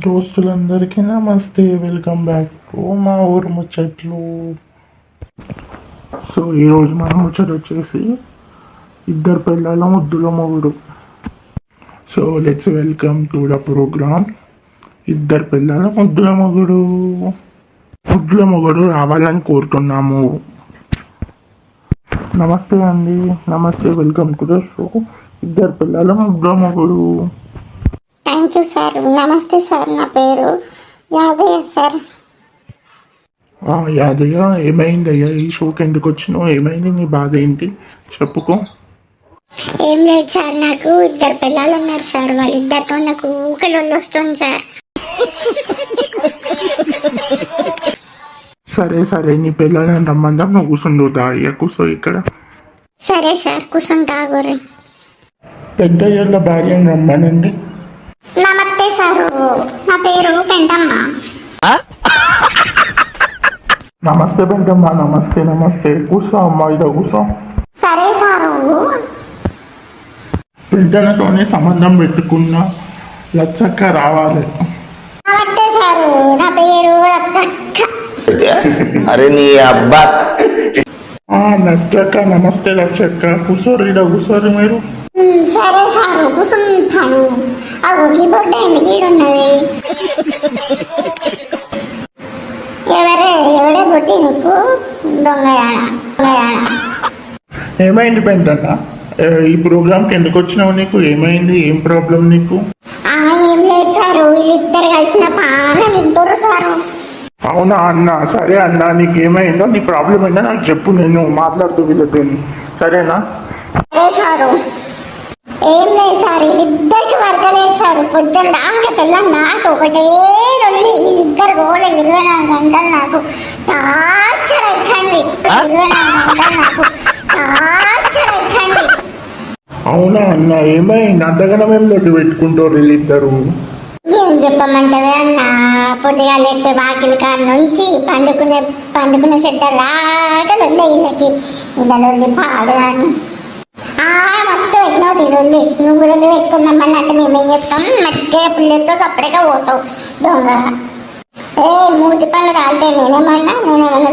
దోస్తులందరికీ నమస్తే, welcome back to మా ఊరు ముచ్చట్లు. సో ఈరోజు మన ముచ్చట వచ్చేసి ఇద్దరు పిల్లల ముద్దుల మొగుడు. So let's welcome to the program. ఇద్దరు పిల్లల ముద్దుల మొగుడు. ముద్దుల మొగుడు రావాలని కోరుతున్నాము. నమస్తే అండి, నమస్తే, వెల్కమ్ టు ద షో. ఇద్దరు పిల్లల ముద్దుల మొగుడు. Thank you sir. నమస్తే సార్, నా పేరు యాదయ్య సార్. యాదయ్య, ఏమైందయ్యా? ఈ షోకి ఎందుకు వచ్చినావు? ఏమైంది? నీ బాధ ఏంటి? చెప్పుకో. ఏం లేదు సార్, నాకు ఇద్దరు పిల్లలు ఉన్నారు సార్. వాళ్ళిద్దరితో నాకు ఊకలొల్లు వస్తుంది సార్. సరే సరే, నీ పిల్లలని రమ్మందాం. నువ్వు కూర్చుండుతా. కూర్చో ఇక్కడ. సరే సార్, కూర్చుంటా. గురి పెద్దయ్యల భార్యను రమ్మనండి. నమస్తే సారు, నా పేరు పెంటమ్మ. నమస్తే పెద్దమ్మ. నమస్తే నమస్తే. కూర్చో అమ్మా, ఇదో కూర్చో. సరే సారు. పెద్దలతోనే సంబంధం పెట్టుకున్న లచ్చక్క రావాలి. నమస్తే సారు, నా పేరు లచ్చక్క. అరే నీ అబ్బా. లచ్చక్క, నమస్తే లచ్చక్క. కూర్చోరు, ఇదో కూర్చోరు మీరు. సరే సారు, కూర్చుంటాను. అగో కీబోర్డ్ ఎందుకు ఉన్నది? ఎవడే బొట్టి నీకు? దొంగయానా. ఏమైంది పెద్దన్న? ఈ ప్రోగ్రామ్కి ఎందుకు వచ్చినావు? నీకు ఏమైంది? ఏం ప్రాబ్లం నీకు? ఏం లేదు సారు, వీళ్ళిద్దరు కలిసిన పానం ఇద్దరు సారు. అవునా అన్న? సరే అన్న, నీకేమైందో, నీ ప్రాబ్లం ఏంటో నాకు చెప్పు. నేను మాట్లాడుతూ వీళ్ళతో. సరేనా? సరే సారు. ఏం లేదు సార్, వీళ్ళిద్దరికి వర్గలేదు సారు. పొద్దున్న దాకా తెల్లం నాకు ఒకటే రొల్లి. వీళ్ళిద్దరు గోల 24 గంటలు నాకు టార్చర్ అవుతుంది. 24 గంటలు నాకు టార్చర్ అవుతుంది. అవునా అన్న? ఏమైంది? అంతగానం ఏం లొడ్డు పెట్టుకుంటారు వీళ్ళిద్దరు? ఏం చెప్పమంటావే అన్న, పొద్దుగా లేస్తే వాకిలి కాడ నుంచి పండుకునే చెడ్డలాగా లొల్లి వీళ్ళకి. ఇలా లొల్లి పాడు అని మస్తు పెట్టినావు తిరుల్లి. నువ్వు రొల్లి పెట్టుకున్నామన్నట్టు మేమేం చెప్తాం? మధ్య పిల్లలతో సపరేట్గా పోతావు దొంగ. మూతి పనులు రాలితే నేనేమన్నా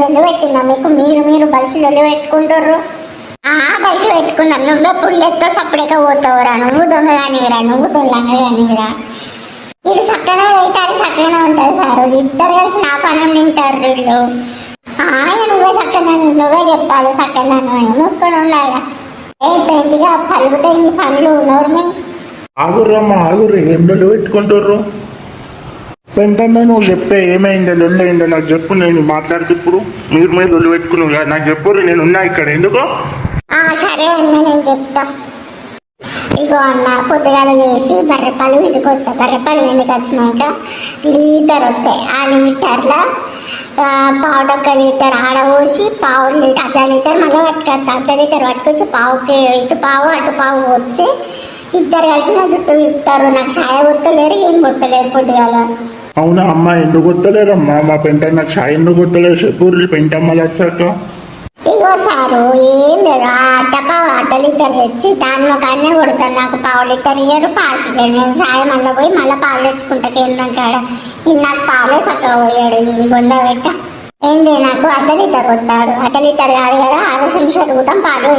రొల్లి పెట్టినా మీకు? మీరు బలిసి లొల్లి పెట్టుకుంటారు. బలిసి పెట్టుకున్నాం. నువ్వే పుల్లెత్తో సపరేట్గా పోతావురా. నువ్వు దొంగ కానివిరా, నువ్వు దొంగ కానివిరా. ఇది చక్కగా అయితే అది చక్కగానే ఉంటుంది సారు. ఇద్దరు కలిసి నా పనులు తింటారు వీళ్ళు. నువ్వే చక్కగా, నువ్వే చెప్పాలి చక్కగా. మూసుకొని ఉండాలా? పెంటిగా పలుకుతాయి నీ పనులు. నోర్మి ఆగుర్రమ్మా, ఆగుర్రు. ఏం లొల్లు పెట్టుకుంటారు? వెంటనే నువ్వు చెప్పే, ఏమైందో లొల్లు అయిందో నాకు చెప్పు. నేను మాట్లాడితే ఇప్పుడు మీరు మీద లొల్లు పెట్టుకున్నావు. నాకు చెప్పు, నేను ఉన్నా ఇక్కడ. ఎందుకో? సరే అన్న, నేను చెప్తా. ఇగో అన్న, పొద్దుగాల చేసి బర్రెపాలు ఇంటికి వస్తాయి. బర్రెపాలు ఇంటికి వచ్చినాక లీటర్ వస్తాయి. ఆ లీటర్లో పావుడొక్క లీటర్ ఆడపోసి అర్ధ లీటర్ మళ్ళీ పట్టుకొస్తా. అర్ధ లీటర్ పట్టుకొచ్చి పావుకి ఇటు పావు అటు పావు పోతే ఇద్దరు కలిసి నా జుట్టు ఇస్తారు. నాకు ఛాయ కొట్టలేరు, ఏం కొట్టలేరు పొద్దుగాల. అవునా అమ్మ? ఎందుకు కొట్టలేరమ్మా? మా పెంట నాకు ఛాయ్ ఎందుకు కొట్టలేరు? చెప్పు. పెంటమ్మలు వచ్చాక ఇగో సారు, ఏం లేదు. అర్ధ లీటర్ తెచ్చి దానిలో కానీ కొడతాను. నాకు పావు లీటర్ ఇయ్యరు, పాలు ఇయ్యరు. నేను ఛాయ్ మళ్ళీ పోయి మళ్ళీ పాలు తెచ్చుకుంటా కేంద్రంకాడ. నాకు పాలే చక్కగా పోయాడు ఈ బొంద పెట్ట. ఏంటి, నాకు అర్ధ లీటర్ కొట్టాడు. అర్ధ లీటర్ కాదు కదా, 6 నిమిషాలు కూతాం పాలు.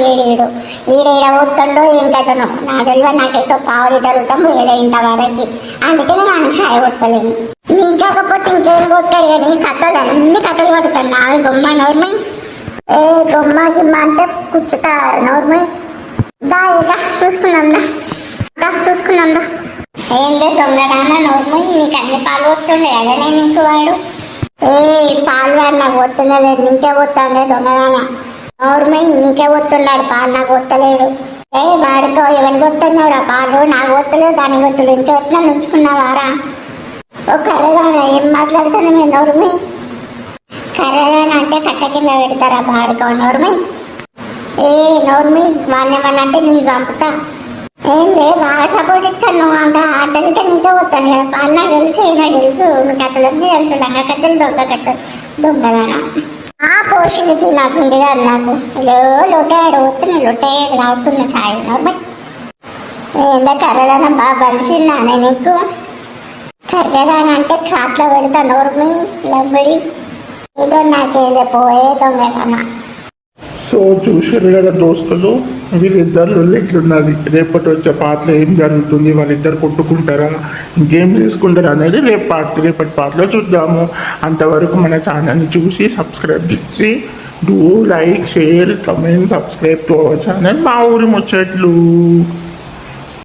ఈడేడ పోతుండో ఏం కథనో నాకు తెలియదు. నాకైతే పావు లీటర్ కూతాం పోయలే ఇంతవరకు. అందుకే నేను ఛాయ్ కొట్టలేను. నీకు కాకపోతే ఇంకేం కొట్టాడు కానీ కథలు అన్ని కథలు కొడతాను. నా బొమ్మ నోర్మి. బొమ్మ గిమ్మ అంటే కూర్చుతా నోర్మి. చూసుకున్నాం. ఏంటో దొంగడానా నోర్మి. నీకు అన్ని పాలు పోతుండే కదా నేను నీకు వాడు. పాలు వాడు నాకు పోతుండలేదు, నీకే పోతుండే దొంగదానా. నోర్మి, నీకే పోతున్నాడు పాలు, నాకు పోతలేడు. వాడితో ఎవరికి పోతున్నాడు ఆ పాలు? నాకు పోతలేదు, దానికి పోతలేదు. ఇంకెట్లా నుంచుకున్నావారా? ఓ కర్రదానా, ఏం మాట్లాడుతున్నా మీరు? నోర్మి, కర్రదానా అంటే కట్ట కింద పెడతారా బాడుకో? నోర్మి, నోర్మి, వాళ్ళేమన్నా అంటే నేను చంపుతా. ఏం లేదు, బాగా సపోర్ట్ ఇస్తాను. నువ్వు అంత అడ్డగితే నీకే పోతాను కదా పాలు. నాకు తెలుసు, నాకు తెలుసు. మీ కథలన్నీ తెలుసు. లంగ కథలు, దొంగ కథలు, దొంగదానా. పోషింది నాకుంది కాదు. నాకు లొట్టాడు వస్తుంది, లొట్టాడు రావుతున్న ఛాయ్. నోర్మి, ఏందో కర్రదానా బాగా బలిసిందా నీకు? కరగరానంటే కాట్లో పెడతా నోర్మి లబ్బడి ఏదో నాకేదో పోయే దొంగతన. సో చూసారు కదా దోస్తులు, వీళ్ళిద్దరు ఎట్లున్నది, రేపటి వచ్చే పాటలో ఏం జరుగుతుంది, వాళ్ళిద్దరు కొట్టుకుంటారా ఇంకేం చేసుకుంటారా అనేది రేపటి పాటలో చూద్దాము. అంతవరకు మన ఛానల్ని చూసి సబ్స్క్రైబ్ చేసి do like share comment subscribe to our channel మా ఊరి ముచ్చట్లు.